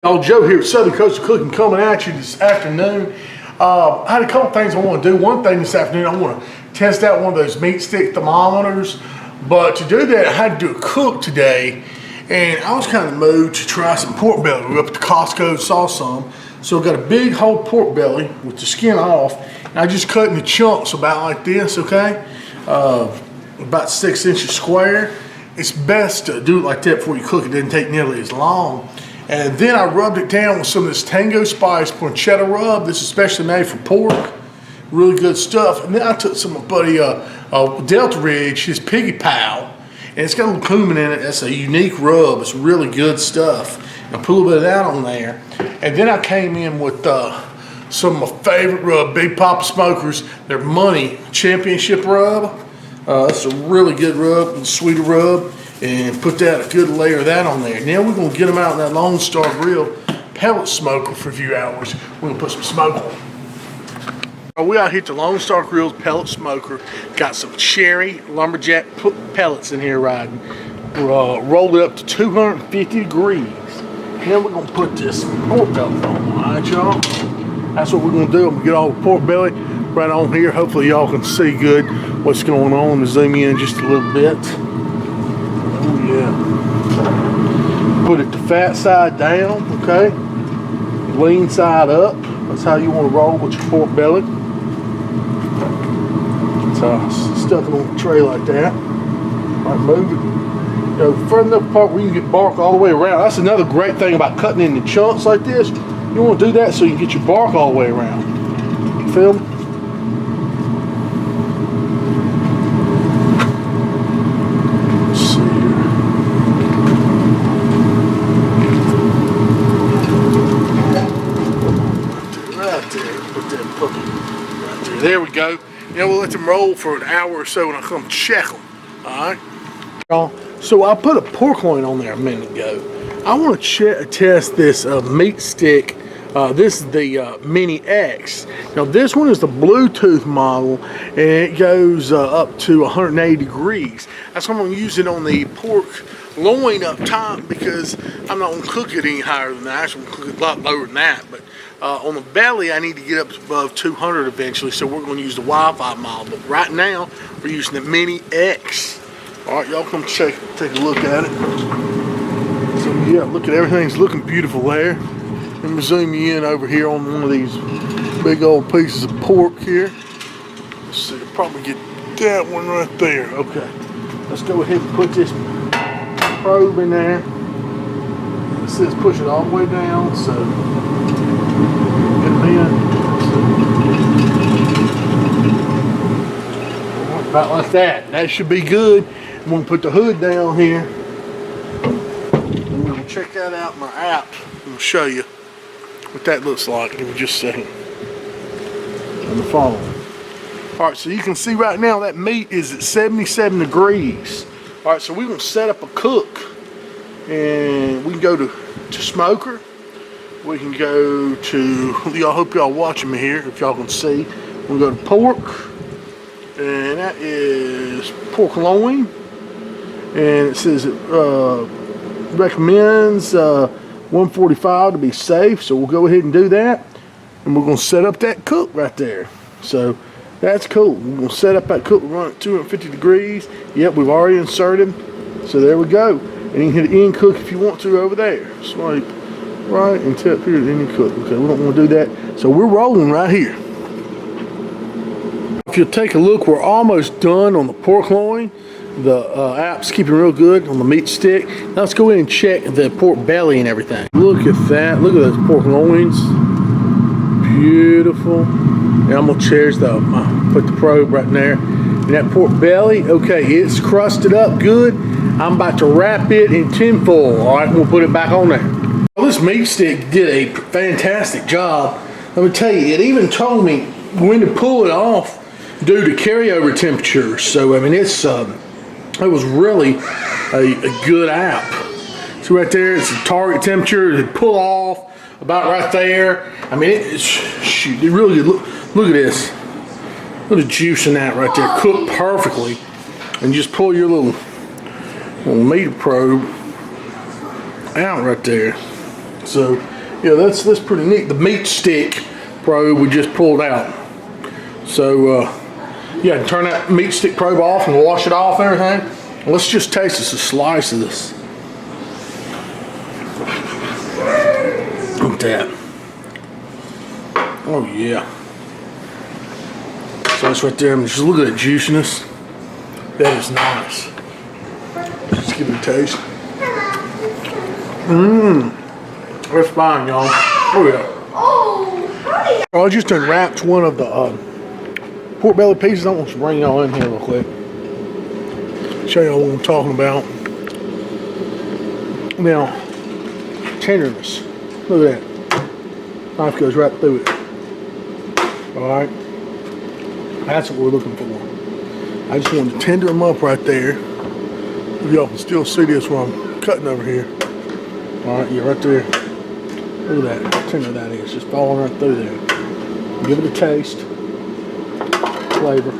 Y'all, Joe here at Southern Coast of Cooking coming at you this afternoon. I had a couple things I want to do. One thing this afternoon, I want to test out one of those MeatStick thermometers. But to do that, I had to do a cook today. And I was kind of in the mood to try some pork belly. We were up at the Costco, saw some. So I've got a big whole pork belly with the skin off. And I just cut into chunks about like this, okay? About 6 inches square. It's best to do it like that before you cook. It doesn't take nearly as long. And then I rubbed it down with some of this Tango Spice pancetta rub. This is especially made for pork. Really good stuff. And then I took some of my buddy Delta Ridge, his Piggy Pal, and it's got a little cumin in it. That's a unique rub. It's really good stuff. And I put a little bit of that on there. And then I came in with some of my favorite rub, Big Papa Smokers, their Money Championship rub. That's a really good rub, and sweeter rub. And put that a good layer of that on there. Now we're gonna get them out in that Lonestar grill pellet smoker for a few hours. We're gonna put some smoke on. We out here at the Lonestar Grillz pellet smoker. Got some cherry lumberjack pellets in here riding. Rolled it up to 250 degrees. Then we're gonna put this pork belly on, all right, y'all? That's what we're gonna do. I'm gonna get all the pork belly right on here. Hopefully y'all can see good what's going on. I'm gonna zoom in just a little bit. Yeah. Put it the fat side down, okay? Lean side up. That's how you want to roll with your pork belly. So stuff it on the tray like that. All right, move it. You know, further enough apart where you can get bark all the way around. That's another great thing about cutting into chunks like this. You want to do that so you can get your bark all the way around. You feel me? There we go. Now we'll let them roll for an hour or so and I'll come check them. Alright? So I put a pork loin on there a minute ago. I want to test this MeatStick. This is the Mini X. Now this one is the Bluetooth model and it goes up to 180 degrees. That's why I'm going to use it on the pork loin up top because I'm not going to cook it any higher than that. I'm going to cook it a lot lower than that. But on the belly, I need to get up above 200 eventually, so we're going to use the Wi-Fi model. But right now, we're using the Mini X. All right, y'all come take a look at it. So yeah, look at everything's looking beautiful there. Let me zoom you in over here on one of these big old pieces of pork here. Let's see, I'll probably get that one right there. Okay, let's go ahead and put this probe in there. It says push it all the way down, so get them in. About like that. That should be good. I'm going to put the hood down here. I'm going to check that out in my app. I'm going to show you what that looks like in just a second on the phone. Alright, so you can see right now that meat is at 77 degrees. Alright, so we're going to set up a cook. And we can go to smoker. We can go to, y'all, hope y'all watching me here, if y'all can see. We'll go to pork. And that is pork loin. And it says it recommends 145 to be safe. So we'll go ahead and do that. And we're going to set up that cook right there. So that's cool. We're going to set up that cook. We're running at 250 degrees. Yep, we've already inserted. So there we go. And you can hit end cook if you want to over there. Swipe right and tap here, then you cook. Okay, we don't want to do that. So we're rolling right here. If you'll take a look, we're almost done on the pork loin. The app's keeping real good on the MeatStick. Now let's go in and check the pork belly and everything. Look at that. Look at those pork loins. Beautiful. Now I'm going to cherish that. Put the probe right in there. And that pork belly, okay, it's crusted up good. I'm about to wrap it in tinfoil. All right, we'll put it back on there. Well, this MeatStick did a fantastic job. Let me tell you, it even told me when to pull it off due to carryover temperatures. So, I mean, it was really a good app. So right there, it's the target temperature. It pull off about right there. I mean, shoot, it really good. Look at this. Look at the juice in that right there. Cooked perfectly. And just pull your little meter probe out right there. So Yeah, that's pretty neat. The MeatStick probe we just pulled out. So yeah, turn that MeatStick probe off and wash it off and everything. Let's just taste us a slice of this. Look at that. Oh yeah. So that's right there. Just look at the juiciness. That is nice. Just give it a taste. That's fine, y'all. Oh yeah. I just unwrapped one of the pork belly pieces. I want to bring y'all in here real quick. Show y'all what I'm talking about. Now, tenderness. Look at that. Knife goes right through it. Alright. That's what we're looking for. I just want to tender them up right there. If y'all can still see this while I'm cutting over here. Alright, yeah, right there. Look at that. How tender that is. Just falling right through there. Give it a taste. Flavor.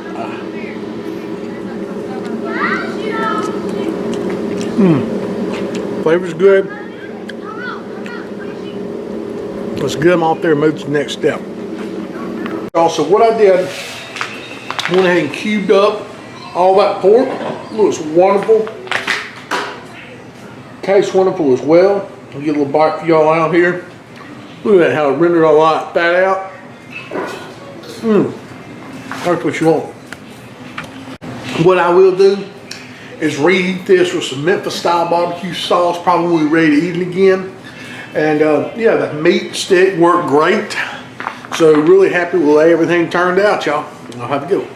Flavor's good. Let's get them off there and move to the next step. Also, what I did, went ahead and cubed up all that pork. Looks wonderful. Tastes wonderful as well. I'll get a little bite for y'all out here. Look at that, how it rendered all that fat out. That's what you want. What I will do is reheat this with some Memphis style barbecue sauce, probably when we're ready to eat it again. And yeah, that MeatStick worked great. So really happy with the way everything turned out, y'all. I'll have to go.